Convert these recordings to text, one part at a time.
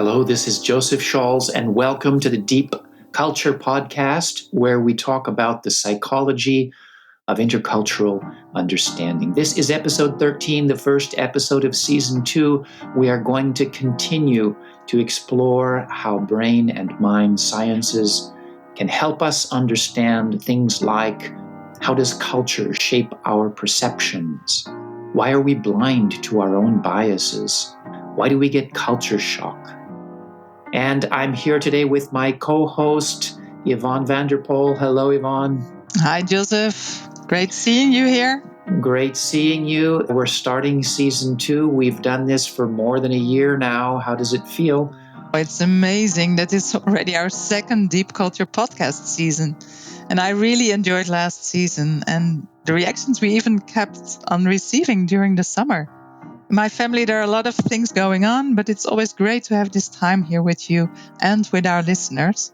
Hello, this is Joseph Shaules, and welcome to the Deep Culture Podcast, where we talk about the psychology of intercultural understanding. This is episode 13, the first episode of season 2. We are going to continue to explore how brain and mind sciences can help us understand things like, how does culture shape our perceptions? Why are we blind to our own biases? Why do we get culture shock? And I'm here today with my co-host, Yvonne Vanderpoel. Hello, Yvonne. Hi, Joseph. Great seeing you here. Great seeing you. We're starting season 2. We've done this for more than a year now. How does it feel? It's amazing that it's already our second Deep Culture podcast season. And I really enjoyed last season and the reactions we even kept on receiving during the summer. In my family, there are a lot of things going on, but it's always great to have this time here with you and with our listeners.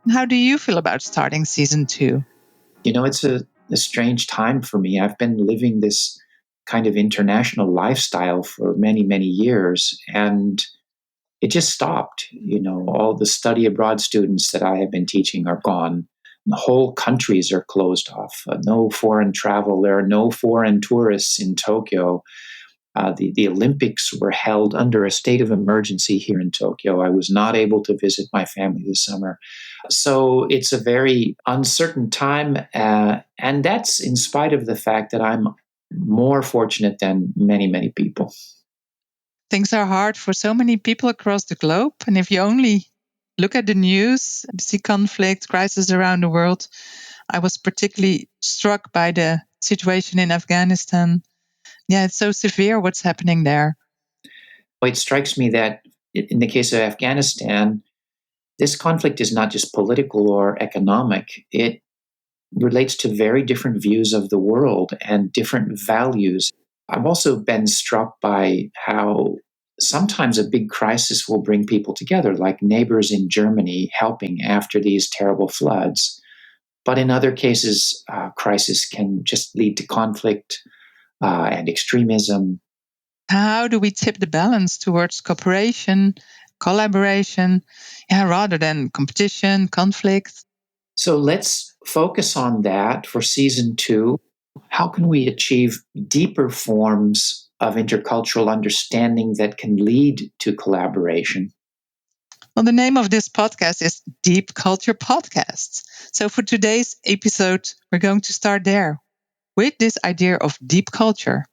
And how do you feel about starting season 2? You know, it's a strange time for me. I've been living this kind of international lifestyle for many, many years, and it just stopped. You know, all the study abroad students that I have been teaching are gone. The whole countries are closed off. No foreign travel. There are no foreign tourists in Tokyo. The Olympics were held under a state of emergency here in Tokyo. I was not able to visit my family this summer. So it's a very uncertain time, and that's in spite of the fact that I'm more fortunate than many, many people. Things are hard for so many people across the globe, and if you only look at the news, see conflict, crisis around the world, I was particularly struck by the situation in Afghanistan. Yeah, it's so severe what's happening there. It strikes me that in the case of Afghanistan, this conflict is not just political or economic. It relates to very different views of the world and different values. I've also been struck by how sometimes a big crisis will bring people together, like neighbors in Germany helping after these terrible floods. But in other cases, crisis can just lead to conflict and extremism. How do we tip the balance towards cooperation, collaboration, rather than competition, conflict? So let's focus on that for season 2. How can we achieve deeper forms of intercultural understanding that can lead to collaboration? Well, the name of this podcast is Deep Culture Podcasts. So for today's episode, we're going to start there with this idea of deep culture.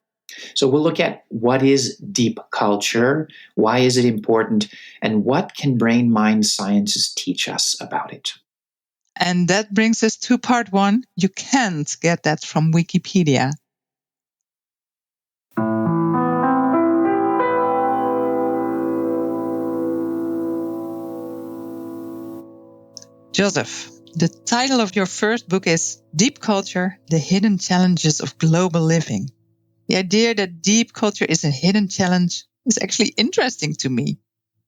So we'll look at what is deep culture, why is it important, and what can brain-mind sciences teach us about it. And that brings us to part 1. You can't get that from Wikipedia. Joseph, the title of your first book is Deep Culture, The Hidden Challenges of Global Living. The idea that deep culture is a hidden challenge is actually interesting to me.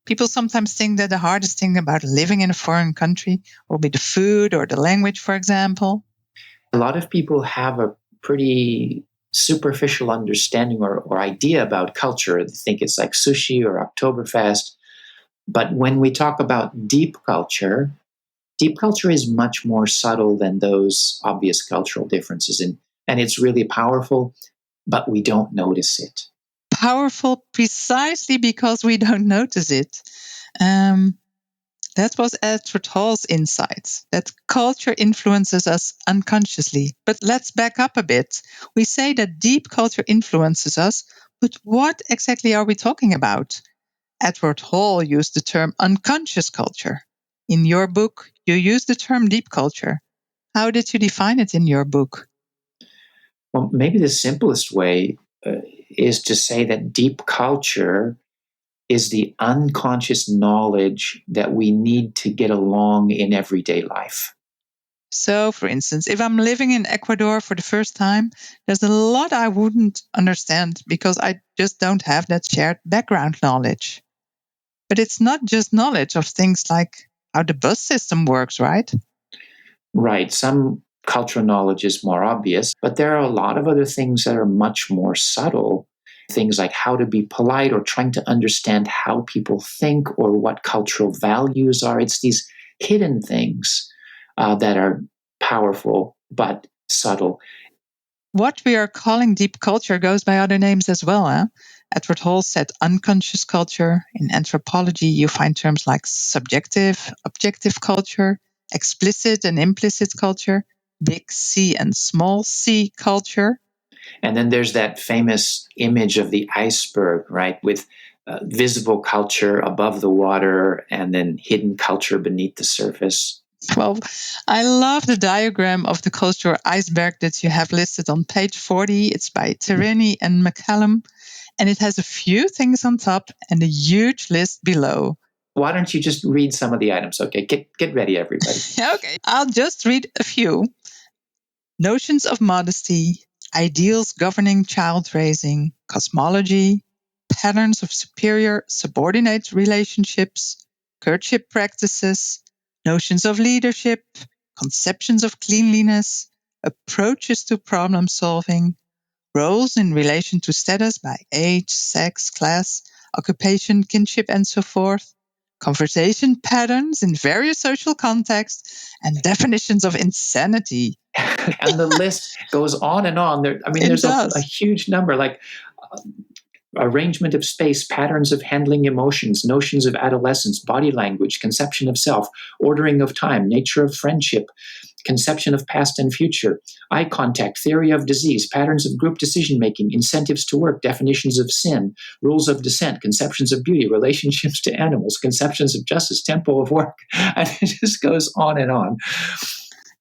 People sometimes think that the hardest thing about living in a foreign country will be the food or the language, for example. A lot of people have a pretty superficial understanding or idea about culture. They think it's like sushi or Oktoberfest. But when we talk about deep culture is much more subtle than those obvious cultural differences. And it's really powerful, but we don't notice it. Powerful precisely because we don't notice it. That was Edward Hall's insight, that culture influences us unconsciously. But let's back up a bit. We say that deep culture influences us, but what exactly are we talking about? Edward Hall used the term unconscious culture. In your book, you use the term deep culture. How did you define it in your book? Well, maybe the simplest way is to say that deep culture is the unconscious knowledge that we need to get along in everyday life. So, for instance, if I'm living in Ecuador for the first time, there's a lot I wouldn't understand because I just don't have that shared background knowledge. But it's not just knowledge of things like how the bus system works, right? Right. Some cultural knowledge is more obvious, but there are a lot of other things that are much more subtle. things like how to be polite or trying to understand how people think or what cultural values are. It's these hidden things that are powerful but subtle. What we are calling deep culture goes by other names as well. Edward Hall said unconscious culture. In anthropology, you find terms like subjective, objective culture, explicit and implicit culture, big C and small c culture. And then there's that famous image of the iceberg, right, with visible culture above the water and then hidden culture beneath the surface. Well, I love the diagram of the cultural iceberg that you have listed on page 40. It's by Tierney and McCallum, and it has a few things on top and a huge list below. Why don't you just read some of the items? Okay, get ready, everybody. Okay, I'll just read a few. Notions of modesty, ideals governing child raising, cosmology, patterns of superior subordinate relationships, courtship practices, notions of leadership, conceptions of cleanliness, approaches to problem solving, roles in relation to status by age, sex, class, occupation, kinship, and so forth, conversation patterns in various social contexts, and definitions of insanity. And the list goes on and on. There's a huge number, like arrangement of space, patterns of handling emotions, notions of adolescence, body language, conception of self, ordering of time, nature of friendship, conception of past and future, eye contact, theory of disease, patterns of group decision making, incentives to work, definitions of sin, rules of descent, conceptions of beauty, relationships to animals, conceptions of justice, tempo of work. And it just goes on and on.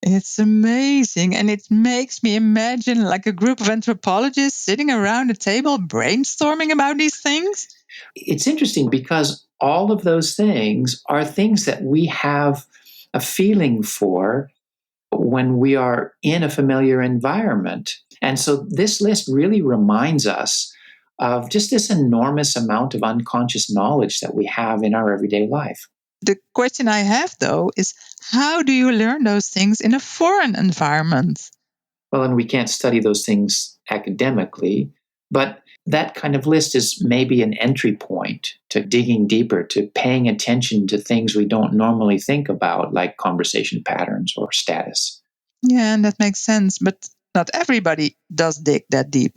It's amazing. And it makes me imagine like a group of anthropologists sitting around a table brainstorming about these things. It's interesting because all of those things are things that we have a feeling for when we are in a familiar environment. And so this list really reminds us of just this enormous amount of unconscious knowledge that we have in our everyday life. The question I have, though, is how do you learn those things in a foreign environment? Well, and we can't study those things academically, but that kind of list is maybe an entry point to digging deeper, to paying attention to things we don't normally think about, like conversation patterns or status. Yeah, and that makes sense, but not everybody does dig that deep.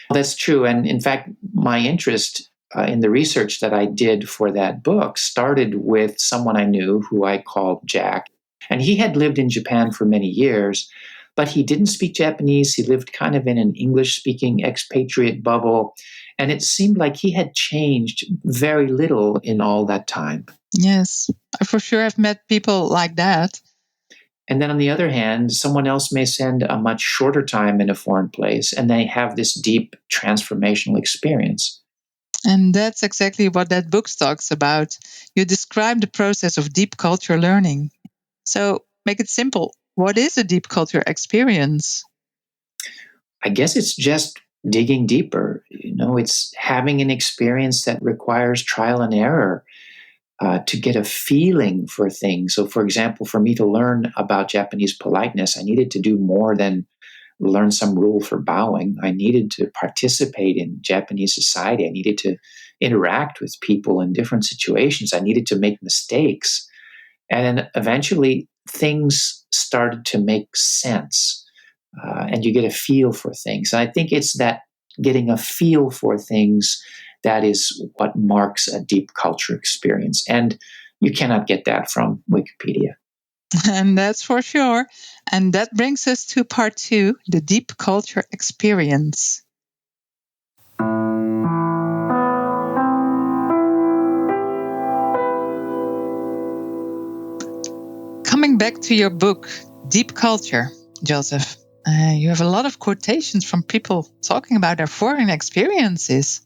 That's true. And in fact, my interest in the research that I did for that book started with someone I knew who I called Jack. And he had lived in Japan for many years, but he didn't speak Japanese. He lived kind of in an English speaking expatriate bubble. And it seemed like he had changed very little in all that time. Yes, I for sure have met people like that. And then on the other hand, someone else may spend a much shorter time in a foreign place and they have this deep transformational experience. And that's exactly what that book talks about. You describe the process of deep culture learning. So make it simple. What is a deep culture experience? I guess it's just digging deeper. It's having an experience that requires trial and error to get a feeling for things. So, for example, for me to learn about Japanese politeness, I needed to do more than learn some rule for bowing. I needed to participate in Japanese society. I needed to interact with people in different situations. I needed to make mistakes. And then eventually things started to make sense. And you get a feel for things. And I think it's that getting a feel for things that is what marks a deep culture experience. And you cannot get that from Wikipedia. And that's for sure. And that brings us to part 2, the deep culture experience. Coming back to your book, Deep Culture, Joseph, you have a lot of quotations from people talking about their foreign experiences.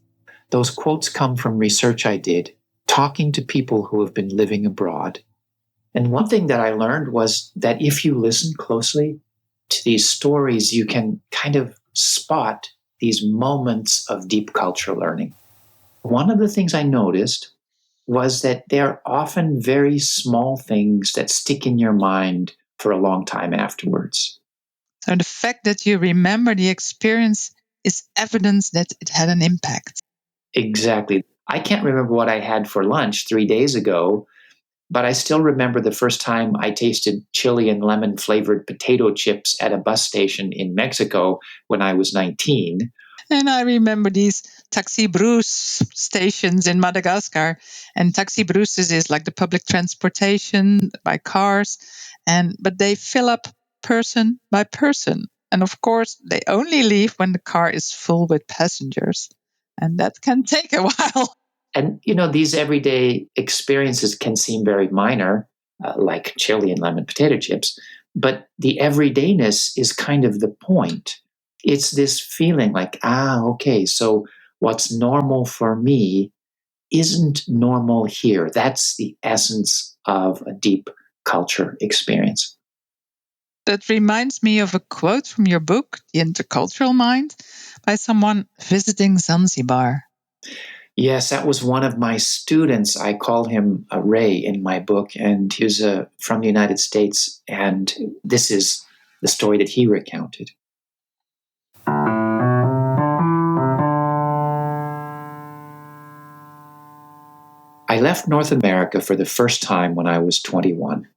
Those quotes come from research I did, talking to people who have been living abroad. And one thing that I learned was that if you listen closely to these stories, you can kind of spot these moments of deep cultural learning. One of the things I noticed was that they're often very small things that stick in your mind for a long time afterwards. So the fact that you remember the experience is evidence that it had an impact. Exactly. I can't remember what I had for lunch 3 days ago, but I still remember the first time I tasted chili and lemon flavored potato chips at a bus station in Mexico when I was 19. And I remember these taxi brus stations in Madagascar. And taxi bruses is like the public transportation by cars. But they fill up person by person. And of course, they only leave when the car is full with passengers. And that can take a while. And, these everyday experiences can seem very minor, like chili and lemon potato chips, but the everydayness is kind of the point. It's this feeling like, okay, so what's normal for me isn't normal here. That's the essence of a deep culture experience. That reminds me of a quote from your book, The Intercultural Mind, by someone visiting Zanzibar. Yes, that was one of my students. I call him Ray in my book, and he was from the United States. And this is the story that he recounted. I left North America for the first time when I was 21.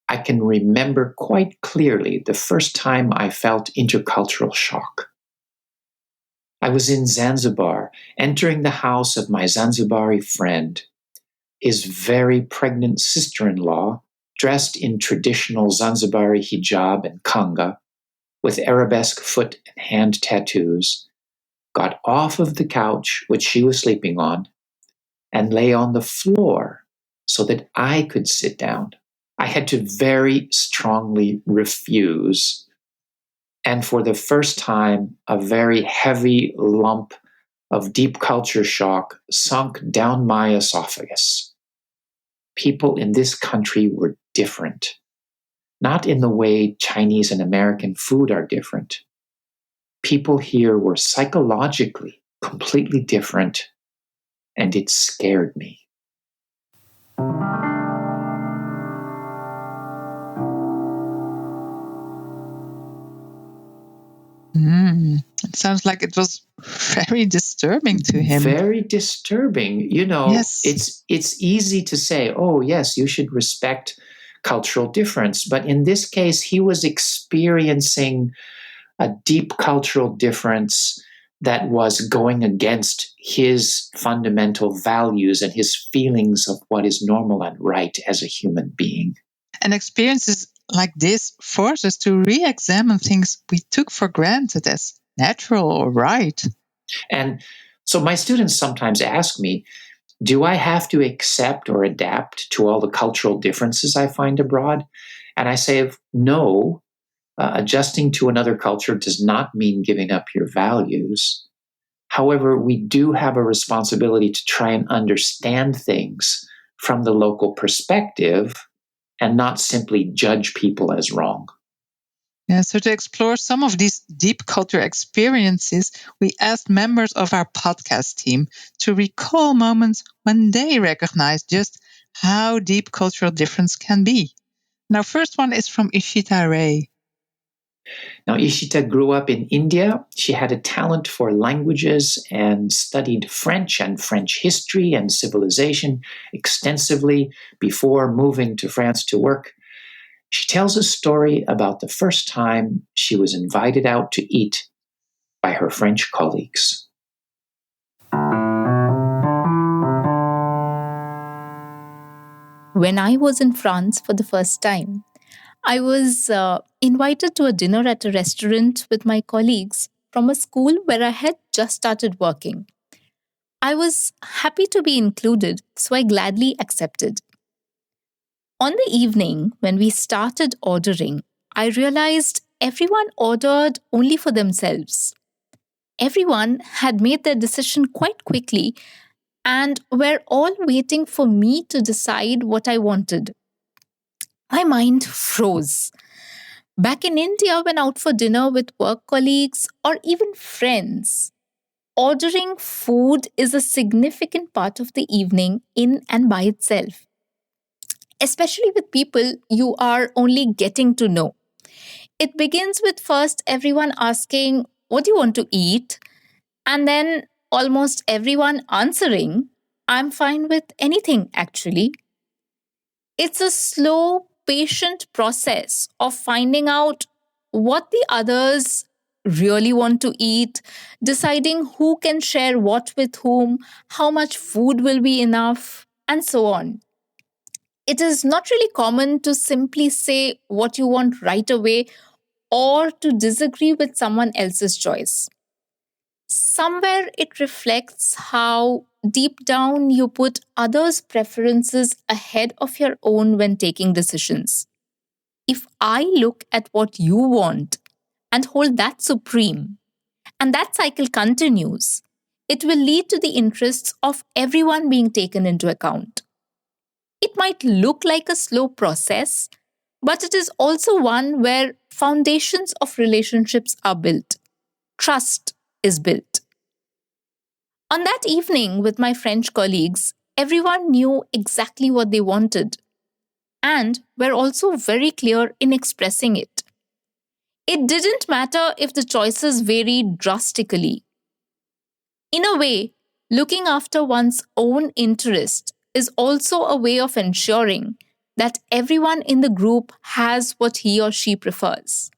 I can remember quite clearly the first time I felt intercultural shock. I was in Zanzibar, entering the house of my Zanzibari friend. His very pregnant sister-in-law, dressed in traditional Zanzibari hijab and kanga, with arabesque foot and hand tattoos, got off of the couch which she was sleeping on and lay on the floor so that I could sit down. I had to very strongly refuse. And for the first time, a very heavy lump of deep culture shock sunk down my esophagus. People in this country were different, not in the way Chinese and American food are different. People here were psychologically completely different, and it scared me. It sounds like it was very disturbing to him. Very disturbing. Yes. It's easy to say, oh, yes, you should respect cultural difference. But in this case, he was experiencing a deep cultural difference that was going against his fundamental values and his feelings of what is normal and right as a human being. And experiences like this force us to re-examine things we took for granted as natural or right. And so my students sometimes ask me, do I have to accept or adapt to all the cultural differences I find abroad? And I say, no, adjusting to another culture does not mean giving up your values. However, we do have a responsibility to try and understand things from the local perspective and not simply judge people as wrong. Yeah, so to explore some of these deep culture experiences, we asked members of our podcast team to recall moments when they recognized just how deep cultural difference can be. Now, first one is from Ishita Ray. Now, Ishita grew up in India. She had a talent for languages and studied French and French history and civilization extensively before moving to France to work. She tells a story about the first time she was invited out to eat by her French colleagues. When I was in France for the first time, I was invited to a dinner at a restaurant with my colleagues from a school where I had just started working. I was happy to be included, so I gladly accepted. On the evening, when we started ordering, I realized everyone ordered only for themselves. Everyone had made their decision quite quickly and were all waiting for me to decide what I wanted. My mind froze. Back in India, when out for dinner with work colleagues or even friends, ordering food is a significant part of the evening in and by itself, especially with people you are only getting to know. It begins with first everyone asking, what do you want to eat? And then almost everyone answering, I'm fine with anything, actually. It's a slow, patient process of finding out what the others really want to eat, deciding who can share what with whom, how much food will be enough, and so on. It is not really common to simply say what you want right away or to disagree with someone else's choice. Somewhere it reflects how deep down you put others' preferences ahead of your own when taking decisions. If I look at what you want and hold that supreme, and that cycle continues, it will lead to the interests of everyone being taken into account. It might look like a slow process, but it is also one where foundations of relationships are built. Trust is built. On that evening with my French colleagues, everyone knew exactly what they wanted and were also very clear in expressing it. It didn't matter if the choices varied drastically. In a way, looking after one's own interest is also a way of ensuring that everyone in the group has what he or she prefers.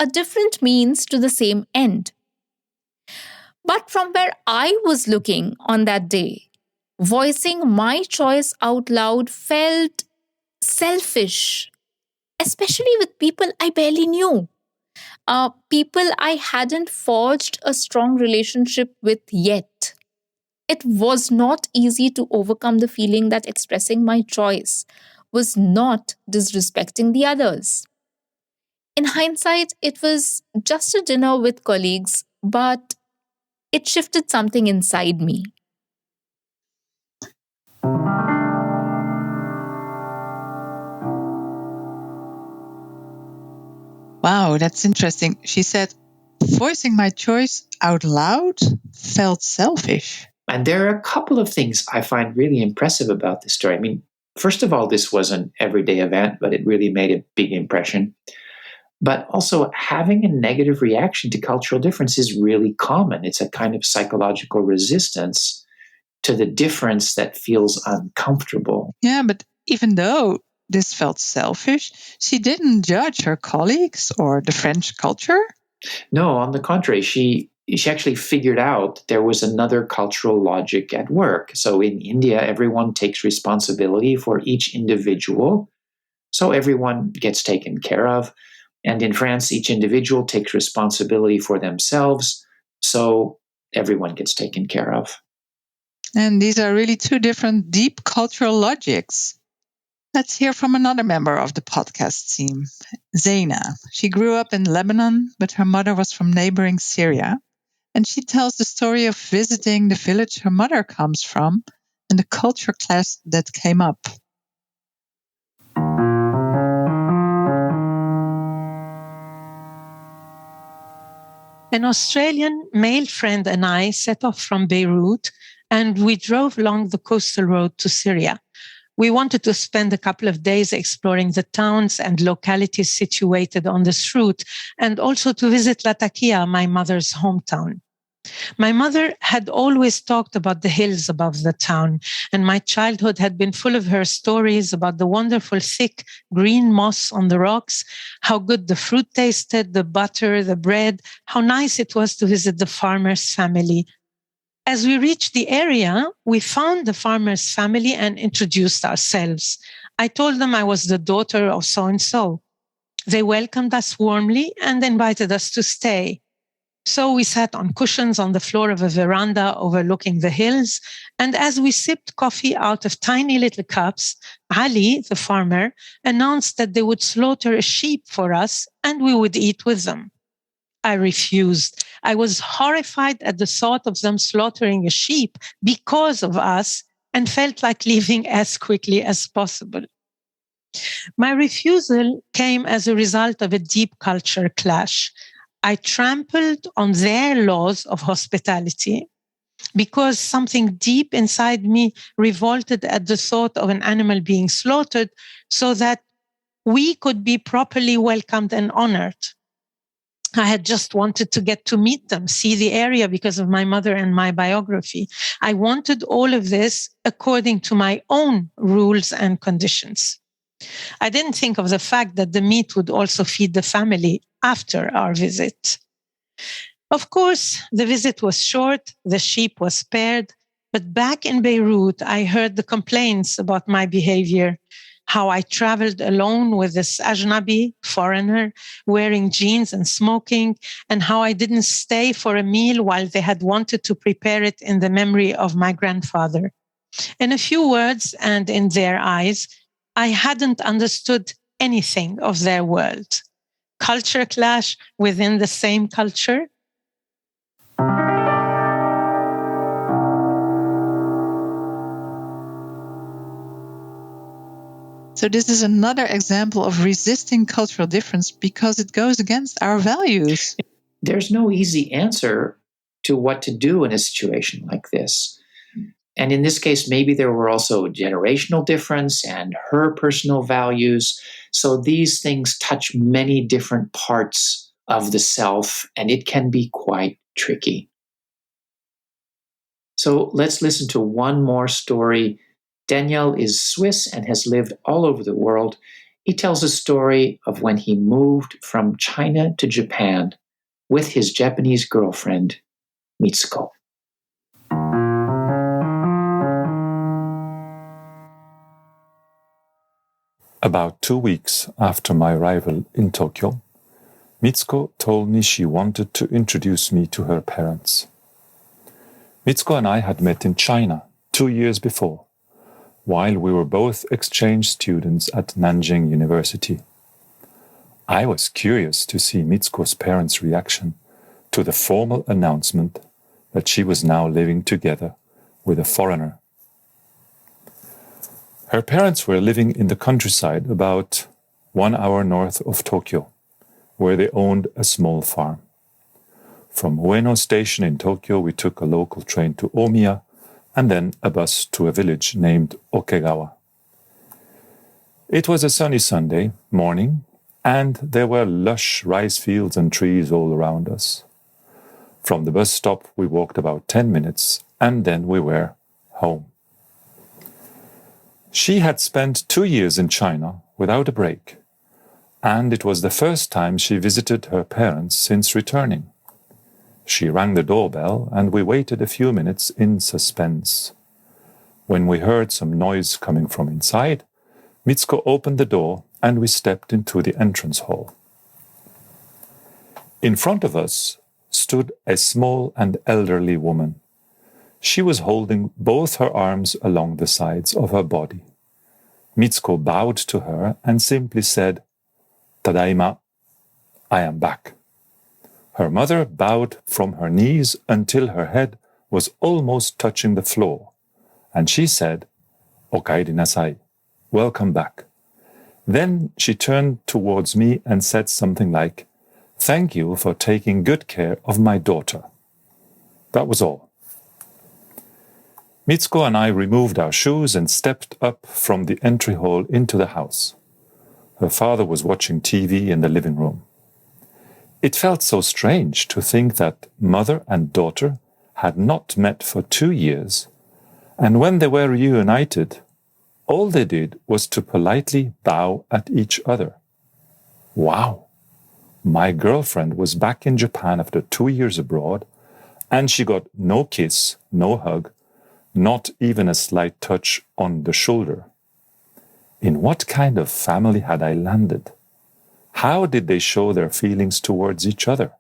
A different means to the same end. But from where I was looking on that day, voicing my choice out loud felt selfish, especially with people I barely knew, people I hadn't forged a strong relationship with yet. It was not easy to overcome the feeling that expressing my choice was not disrespecting the others. In hindsight, it was just a dinner with colleagues, but it shifted something inside me. Wow, that's interesting. She said, voicing my choice out loud felt selfish. And there are a couple of things I find really impressive about this story. I mean, first of all, this was an everyday event, but it really made a big impression. But also, having a negative reaction to cultural difference is really common. It's a kind of psychological resistance to the difference that feels uncomfortable. Yeah, but even though this felt selfish, she didn't judge her colleagues or the French culture. No, on the contrary, she actually figured out there was another cultural logic at work. So in India, everyone takes responsibility for each individual, so everyone gets taken care of. And in France, each individual takes responsibility for themselves, so everyone gets taken care of. And these are really two different deep cultural logics. Let's hear from another member of the podcast team, Zeina. She grew up in Lebanon, but her mother was from neighboring Syria. And she tells the story of visiting the village her mother comes from and the culture clash that came up. An Australian male friend and I set off from Beirut and we drove along the coastal road to Syria. We wanted to spend a couple of days exploring the towns and localities situated on this route and also to visit Latakia, my mother's hometown. My mother had always talked about the hills above the town, and my childhood had been full of her stories about the wonderful thick green moss on the rocks, how good the fruit tasted, the butter, the bread, how nice it was to visit the farmer's family. As we reached the area, we found the farmer's family and introduced ourselves. I told them I was the daughter of so-and-so. They welcomed us warmly and invited us to stay. So we sat on cushions on the floor of a veranda overlooking the hills. And as we sipped coffee out of tiny little cups, Ali, the farmer, announced that they would slaughter a sheep for us and we would eat with them. I refused. I was horrified at the thought of them slaughtering a sheep because of us and felt like leaving as quickly as possible. My refusal came as a result of a deep culture clash. I trampled on their laws of hospitality because something deep inside me revolted at the thought of an animal being slaughtered so that we could be properly welcomed and honored. I had just wanted to get to meet them, see the area because of my mother and my biography. I wanted all of this according to my own rules and conditions. I didn't think of the fact that the meat would also feed the family after our visit. Of course, the visit was short, the sheep was spared, but back in Beirut, I heard the complaints about my behavior, how I traveled alone with this ajnabi, foreigner, wearing jeans and smoking, and how I didn't stay for a meal while they had wanted to prepare it in the memory of my grandfather. In a few words and in their eyes, I hadn't understood anything of their world. Culture clash within the same culture. So this is another example of resisting cultural difference because it goes against our values. There's no easy answer to what to do in a situation like this. And in this case, maybe there were also a generational difference and her personal values. So these things touch many different parts of the self, and it can be quite tricky. So let's listen to one more story. Daniel is Swiss and has lived all over the world. He tells a story of when he moved from China to Japan with his Japanese girlfriend, Mitsuko. About 2 weeks after my arrival in Tokyo, Mitsuko told me she wanted to introduce me to her parents. Mitsuko and I had met in China 2 years before, while we were both exchange students at Nanjing University. I was curious to see Mitsuko's parents' reaction to the formal announcement that she was now living together with a foreigner. Her parents were living in the countryside about 1 hour north of Tokyo, where they owned a small farm. From Ueno Station in Tokyo, we took a local train to Omiya and then a bus to a village named Okegawa. It was a sunny Sunday morning, and there were lush rice fields and trees all around us. From the bus stop, we walked about 10 minutes, and then we were home. She had spent 2 years in China without a break, and it was the first time she visited her parents since returning. She rang the doorbell, and we waited a few minutes in suspense. When we heard some noise coming from inside, Mitsuko opened the door, and we stepped into the entrance hall. In front of us stood a small and elderly woman. She was holding both her arms along the sides of her body. Mitsuko bowed to her and simply said, "Tadaima, I am back." Her mother bowed from her knees until her head was almost touching the floor, and she said, "Okaeri nasai, welcome back." Then she turned towards me and said something like, "Thank you for taking good care of my daughter." That was all. Mitsuko and I removed our shoes and stepped up from the entry hall into the house. Her father was watching TV in the living room. It felt so strange to think that mother and daughter had not met for 2 years, and when they were reunited, all they did was to politely bow at each other. Wow! My girlfriend was back in Japan after 2 years abroad, and she got no kiss, no hug, not even a slight touch on the shoulder. In what kind of family had I landed? How did they show their feelings towards each other?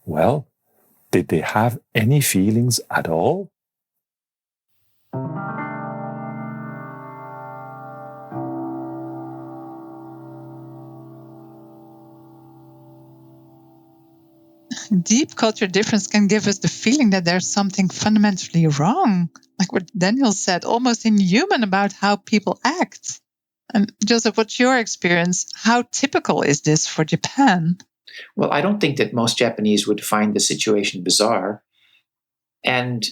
Well, did they have any feelings at all? Deep culture difference can give us the feeling that there's something fundamentally wrong, like what Daniel said, almost inhuman about how people act. And Joseph, what's your experience? How typical is this for Japan? Well, I don't think that most Japanese would find the situation bizarre. And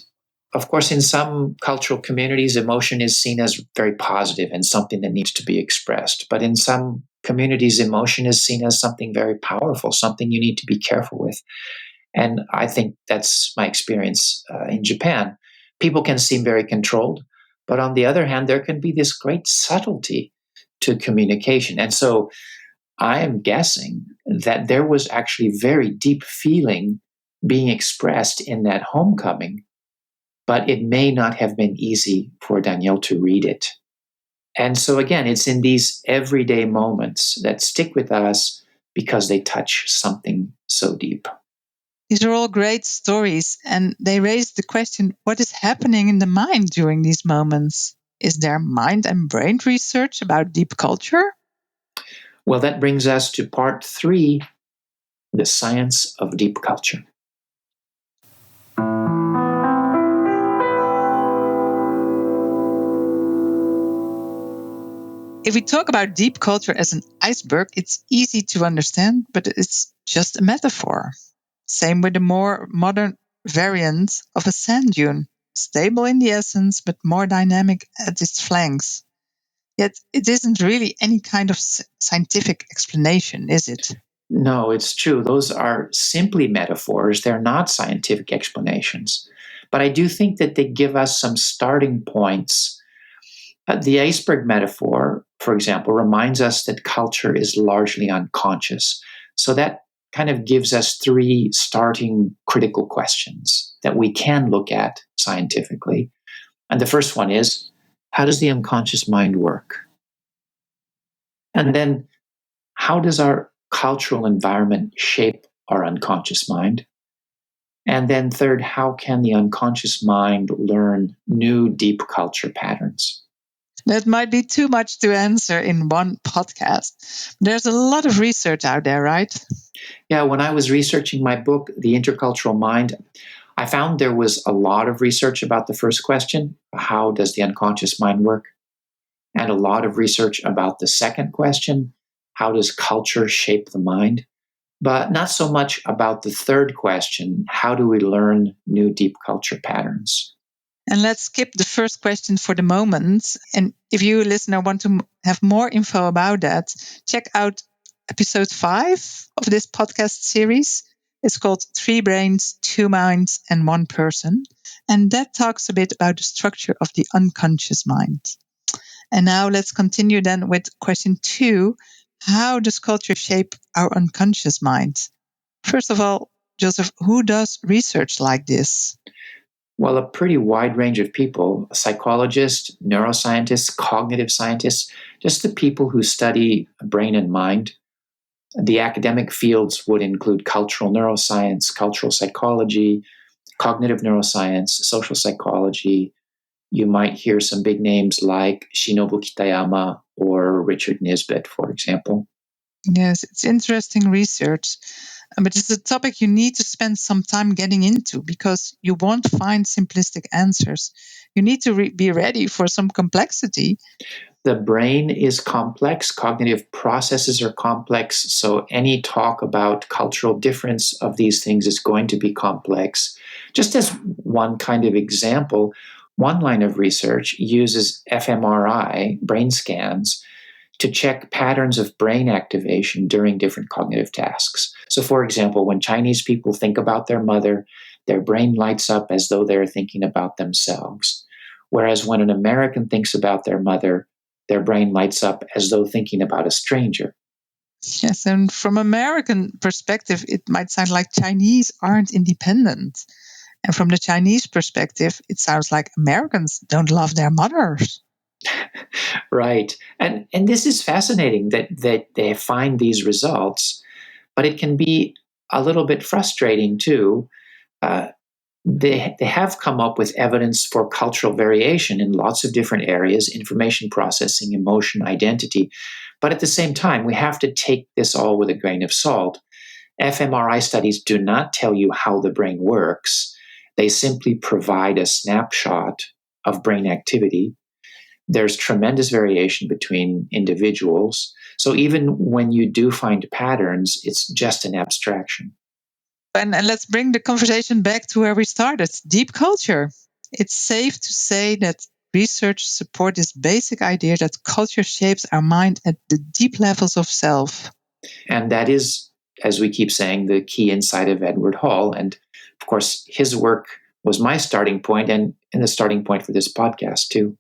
of course, in some cultural communities, emotion is seen as very positive and something that needs to be expressed. But in some communities, emotion is seen as something very powerful, something you need to be careful with. And I think that's my experience in Japan. People can seem very controlled, but on the other hand, there can be this great subtlety to communication. And so I am guessing that there was actually very deep feeling being expressed in that homecoming, but it may not have been easy for Daniel to read it. And so again, it's in these everyday moments that stick with us because they touch something so deep. These are all great stories, and they raise the question, what is happening in the mind during these moments? Is there mind and brain research about deep culture? Well, that brings us to part 3, the science of deep culture. If we talk about deep culture as an iceberg, it's easy to understand, but it's just a metaphor. Same with the more modern variant of a sand dune, stable in the essence, but more dynamic at its flanks. Yet it isn't really any kind of scientific explanation, is it? No, it's true. Those are simply metaphors. They're not scientific explanations. But I do think that they give us some starting points. The iceberg metaphor, for example, reminds us that culture is largely unconscious. So that kind of gives us 3 starting critical questions that we can look at scientifically. And the first one is, how does the unconscious mind work? And then, how does our cultural environment shape our unconscious mind? And then third, how can the unconscious mind learn new deep culture patterns? That might be too much to answer in one podcast. There's a lot of research out there, right? Yeah, when I was researching my book, The Intercultural Mind, I found there was a lot of research about the first question, how does the unconscious mind work? And a lot of research about the second question, how does culture shape the mind? But not so much about the third question, how do we learn new deep culture patterns? And let's skip the first question for the moment. And if you, listener, want to have more info about that, check out episode 5 of this podcast series. It's called 3 Brains, 2 Minds, and 1 Person. And that talks a bit about the structure of the unconscious mind. And now let's continue then with question 2. How does culture shape our unconscious mind? First of all, Joseph, who does research like this? Well, a pretty wide range of people, psychologists, neuroscientists, cognitive scientists, just the people who study brain and mind. The academic fields would include cultural neuroscience, cultural psychology, cognitive neuroscience, social psychology. You might hear some big names like Shinobu Kitayama or Richard Nisbett, for example. Yes, it's interesting research, but it's a topic you need to spend some time getting into because you won't find simplistic answers. You need to be ready for some complexity. The brain is complex, cognitive processes are complex, so any talk about cultural difference of these things is going to be complex. Just as one kind of example, one line of research uses fMRI, brain scans, to check patterns of brain activation during different cognitive tasks. So, for example, when Chinese people think about their mother, their brain lights up as though they're thinking about themselves. Whereas when an American thinks about their mother, their brain lights up as though thinking about a stranger. Yes, and from American perspective, it might sound like Chinese aren't independent. And from the Chinese perspective, it sounds like Americans don't love their mothers. Right. And this is fascinating that they find these results, but it can be a little bit frustrating too. They have come up with evidence for cultural variation in lots of different areas, information processing, emotion, identity. But at the same time, we have to take this all with a grain of salt. fMRI studies do not tell you how the brain works. They simply provide a snapshot of brain activity. There's tremendous variation between individuals. So even when you do find patterns, it's just an abstraction. And let's bring the conversation back to where we started, deep culture. It's safe to say that research supports this basic idea that culture shapes our mind at the deep levels of self. And that is, as we keep saying, the key insight of Edward Hall. And of course, his work was my starting point and the starting point for this podcast, too.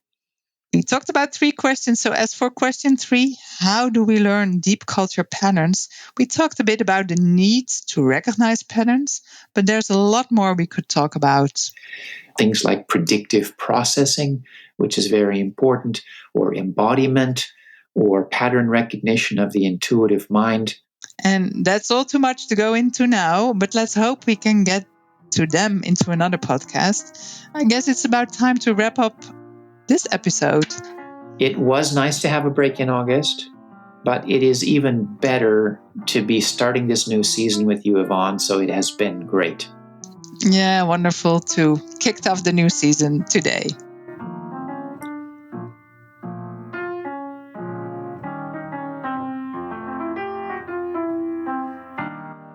We talked about 3 questions. So as for question 3, how do we learn deep culture patterns? We talked a bit about the need to recognize patterns, but there's a lot more we could talk about. Things like predictive processing, which is very important, or embodiment, or pattern recognition of the intuitive mind. And that's all too much to go into now, but let's hope we can get to them into another podcast. I guess it's about time to wrap up this episode. It was nice to have a break in August, but it is even better to be starting this new season with you, Yvonne, so it has been great. Yeah, wonderful to kick off the new season today.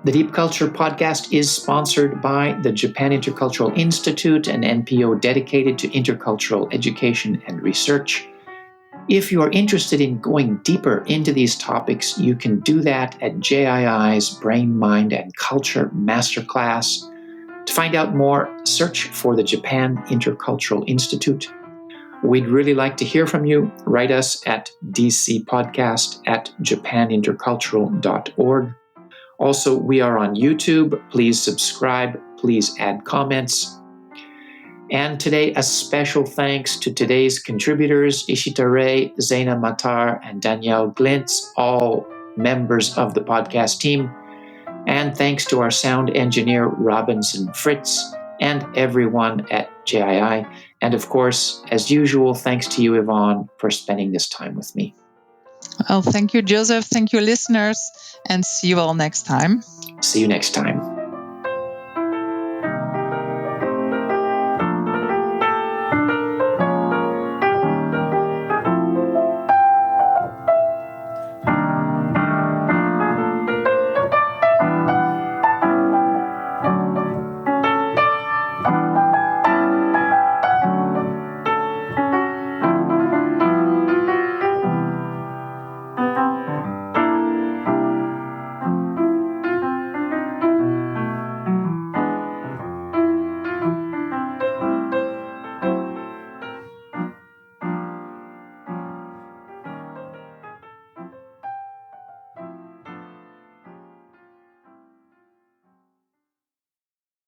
The Deep Culture podcast is sponsored by the Japan Intercultural Institute, an NPO dedicated to intercultural education and research. If you are interested in going deeper into these topics, you can do that at JII's Brain, Mind, and Culture Masterclass. To find out more, search for the Japan Intercultural Institute. We'd really like to hear from you. Write us at dcpodcast@japanintercultural.org. Also, we are on YouTube. Please subscribe. Please add comments. And today, a special thanks to today's contributors, Ishita Ray, Zeina Matar, and Daniel Glinz, all members of the podcast team. And thanks to our sound engineer, Robinson Fritz, and everyone at JII. And of course, as usual, thanks to you, Yvonne, for spending this time with me. Well, thank you, Joseph. Thank you, listeners. And see you all next time. See you next time.